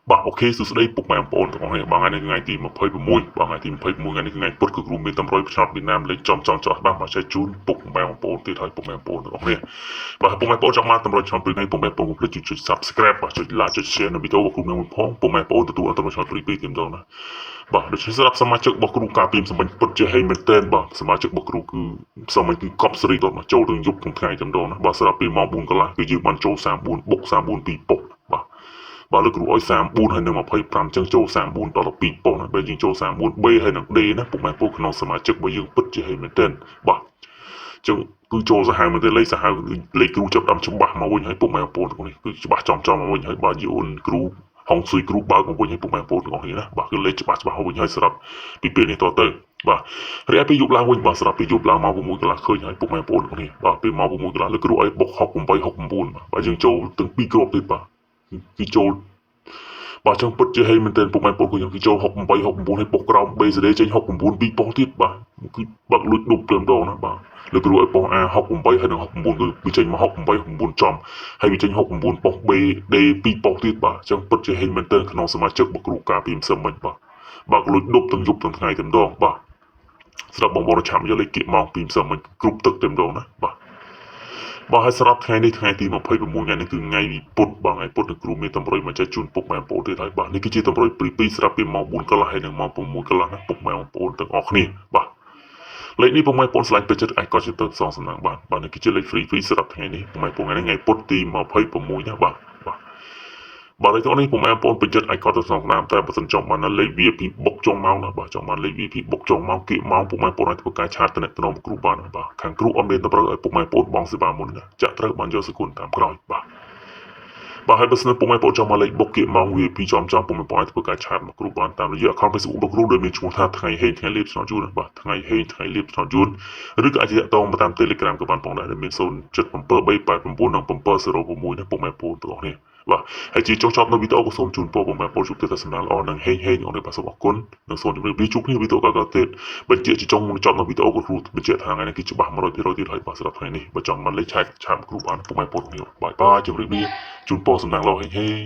បាទអូខេសួស្តីពុកម៉ែបងប្អូនទាំងអស់គ្នាបាទថ្ងៃនេះថ្ងៃទី26បាទថ្ងៃទី26ថ្ងៃនេះគឺថ្ងៃពុធគឺគ្រូមានតម្រុយផ្នែកវៀតណាមលេខចំច្បាស់បាទចែកជូនពុកម៉ែបងប្អូនទៀតហើយពុកម៉ែបងប្អូនទាំងអស់គ្នាបាទពុកម៉ែបងប្អូនចង់បានតម្រុយឆ្លងព្រឹកនេះពុកម៉ែបងប្អូនកុំភ្លេចចុច Subscribe បាទចុច Like ចុច Share នៅវីដេអូរបស់គ្រូនឹងមួយផងពុកម៉ែបងប្អូនទទួលអត្ថប្រយោជន៍ពីទីម្ដងណាបាទដូច្នេះសម្រាប់សមាជិករបស់គ្រូការពីសម្បត្តិពុតជាហេមែនតើបាទសមាជិករបស់គ្រូគឺសម័យគឺកប់សេរីតមកចូលទៅយប់ក្នុងថ្ងៃតែម្ដងណាបាទសម្រាប់ពីម៉ោង4កន្លះគឺយើងបានចូល34បុក34 2ប៉ុស្តិ៍បាទបាទលោកគ្រូឲ្យ34ហើយនឹង25អញ្ចឹងចូល34ដល់12ប៉ុស្តិ៍ណាបើយើងចូល 34B ហើយនឹង D ណាពុកម៉ែបងប្អូនក្នុងសមាជិករបស់យើងពិតជាហេមែនតើបាទអញ្ចឹងគឺចូលសាហាវមែនទេលេខសាហាវលេខគ្រូចាប់តាមច្បាស់មកវិញហើយពុកម៉ែបងប្អូនទាំងនេះគឺច្បាស់ចំមកវិញហើយបាទយូនគ្រូហុងស៊ុយគ្រូបើកមកវិញឲ្យពុកម៉ែបងប្អូនទាំងអស់គ្នាណាបាទគឺលេខច្បាស់មកវិញហើយសម្រាប់ពីពេលនេះតទៅបាទរីឯពេលយប់ឡើងវិញបាទសម្រាប់ពេលយប់ឡើងមក6កន្លះឃើញហើយពុកម៉ែបងប្អូនទាំងនេះបាទពេលមក6កន្លះលើគ្រូឲ្យបុក68 69បាទយើងចូលទាំង2គ្រាប់ទៀតបាទគឺចូលបាទចឹងពិតជាហេមែនទែនពុកម៉ែបងប្អូនគឺចូល68 69ឲ្យបុកក្រោម BCD ចេញ69 2ប៉ុស្តិ៍ទៀតបាទគឺបាក់លួចដប់ទៅម្ដងណាបាទលោកគ្រូឲ្យប៉ុស្តិ៍ A 68ហើយនឹង69គឺចេញមក68 69ចំហើយវាចេញ69ប៉ុស្តិ៍ B D 2ប៉ុស្តិ៍ទៀតបាទចឹងពិតជាហេមែនទែនក្នុងសមាជិករបស់គ្រូការពីម្សិលមិញបាទបាក់លួចដប់ទាំងយប់ទាំងថ្ងៃតែម្ដងបាទសម្រាប់បងប្អូនឆាប់យកលេខគៀកម៉ោងពីម្សិលមិញគ្រប់ទឹកតែម្ដងណាបាទបាទហើយសម្រាប់ថ្ងៃនេះថ្ងៃទី26ថ្ងៃនេះគឺថ្ងៃពុធបាទថ្ងៃពុធគ្រូមានតម្រុយមកចែកជូនពុកម៉ែបងប្អូនទៀតហើយបាទនេះគឺជាតម្រុយព្រីសម្រាប់ពីម៉ោង4កន្លះហើយនិងម៉ោង6កន្លះណាពុកម៉ែបងប្អូនទាំងអស់គ្នាបាទលេខនេះពុកម៉ែបងប្អូនឆ្លាញ់ពេជ្រចិត្តអាចកត់ទៅសងសំណាងបាទនេះគឺជាលេខ free សម្រាប់ថ្ងៃនេះពុកម៉ែបងប្អូនថ្ងៃពុធទី26ណាបាទបាទឥឡូវនេះពុកម៉ែបងប្អូនពេជ្រចិត្តអាចកត់ទៅសងសំណាងតែបើសិនចង់បានលេខ VIP បុកចុងម៉ោងណាបាទចង់បានលេខ VIP បុកចុងម៉ោងគៀកម៉ោងពុកម៉ែបងប្អូនអាចធ្វើការឆាតតំណែងគ្រូបានបាទខាងគ្រូអត់មានតម្រូវឲ្យពុកម៉ែបងប្អូនបងសេវាមុនណាចាក់ត្រូវបានយកសគុណតាមក្រោយបាទហើយបើសិនពុកម៉ែបងប្អូនចង់មកលេខបុកគៀកម៉ោង VIP ចំពុកម៉ែបងប្អូនអាចធ្វើការឆាតមកគ្រូបានតាមរយៈ account Facebook របស់គ្រូដែលមានឈ្មោះថាថ្ងៃហេងថ្ងៃលៀបឆ្នោតយួនបាទថ្ងៃហេងថ្ងៃលៀបឆ្នោតយួនឬក៏អាចតាក់ទងតាម Telegram ក៏បានផងដែរដែលមាន077389និង706ណាពុកម៉ែបងប្អូនទាំងអស់គ្នាបាទហើយជាចុងចប់នៅវីដេអូក៏សូមជូនពរបងប្អូនជួបតែសំណាងល្អនិងហេងអរគុណបាទសូមអរគុណនិងសូមជម្រាបលាជួបគ្នាវីដេអូក្រោយៗទៀតបញ្ជាក់ជាចុងចប់នៅវីដេអូក៏គ្រូបញ្ជាក់ថាថ្ងៃនេះគឺច្បាស់ 100% ទៀតហើយបាទសម្រាប់ថ្ងៃនេះបើចង់បានលេខឆាតឆាតគ្រូបានពុកម៉ែបងប្អូនគ្នាបាយជម្រាបលាជូនពរសំណាងល្អហេង